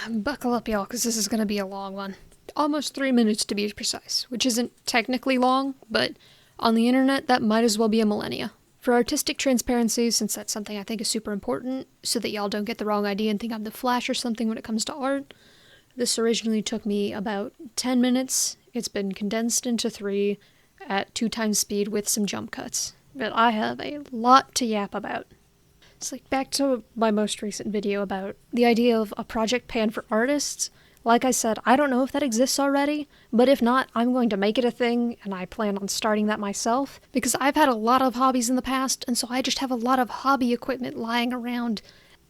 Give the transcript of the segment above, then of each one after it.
Buckle up, y'all, because this is going to be a long one. Almost 3 minutes to be precise, which isn't technically long, but on the internet, that might as well be a millennia. For artistic transparency, since that's something I think is super important, so that y'all don't get the wrong idea and think I'm the Flash or something when it comes to art, this originally took me about 10 minutes. It's been condensed into 3 at 2 times speed with some jump cuts. But I have a lot to yap about. It's like back to my most recent video about the idea of a project pan for artists. Like I said, I don't know if that exists already, but if not, I'm going to make it a thing, and I plan on starting that myself, because I've had a lot of hobbies in the past, and so I just have a lot of hobby equipment lying around,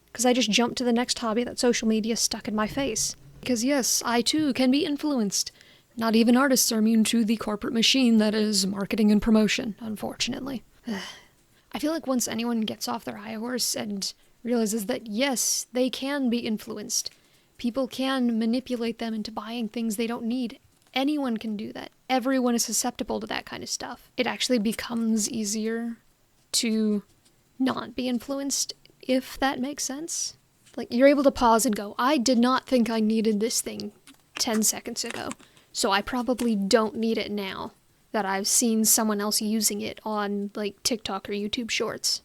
because I just jumped to the next hobby that social media stuck in my face. Because yes, I too can be influenced. Not even artists are immune to the corporate machine that is marketing and promotion, unfortunately. I feel like once anyone gets off their high horse and realizes that yes, they can be influenced, people can manipulate them into buying things they don't need. Anyone can do that. Everyone is susceptible to that kind of stuff. It actually becomes easier to not be influenced, if that makes sense. Like, you're able to pause and go, I did not think I needed this thing 10 seconds ago, so I probably don't need it now that I've seen someone else using it on, like, TikTok or YouTube Shorts.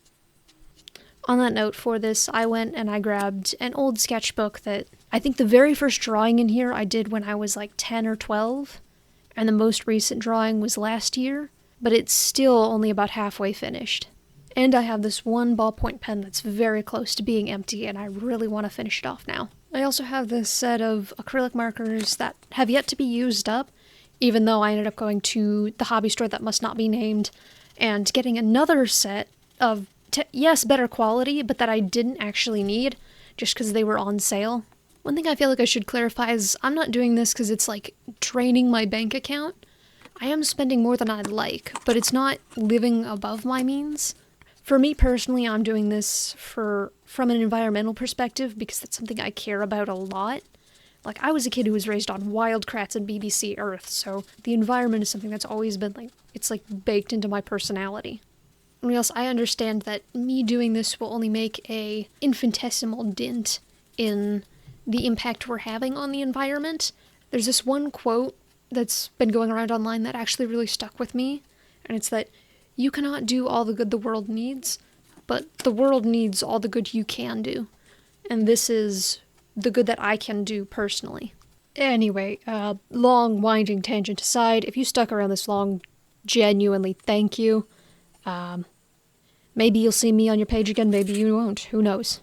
On that note, for this, I went and I grabbed an old sketchbook that I think the very first drawing in here I did when I was like 10 or 12, and the most recent drawing was last year, but it's still only about halfway finished. And I have this one ballpoint pen that's very close to being empty, and I really want to finish it off now. I also have this set of acrylic markers that have yet to be used up, even though I ended up going to the hobby store that must not be named, and getting another set of, yes, better quality, but that I didn't actually need, just because they were on sale. One thing I feel like I should clarify is I'm not doing this because it's like draining my bank account. I am spending more than I'd like, but it's not living above my means. For me personally, I'm doing this from an environmental perspective because that's something I care about a lot. Like, I was a kid who was raised on wild kratts and BBC Earth, so the environment is something that's always been, like, it's, like, baked into my personality. And else, I understand that me doing this will only make a infinitesimal dent in the impact we're having on the environment. There's this one quote that's been going around online that actually really stuck with me, and it's that you cannot do all the good the world needs, but the world needs all the good you can do. And this is the good that I can do personally. Anyway, long winding tangent aside, if you stuck around this long, genuinely thank you. Maybe you'll see me on your page again, maybe you won't, who knows.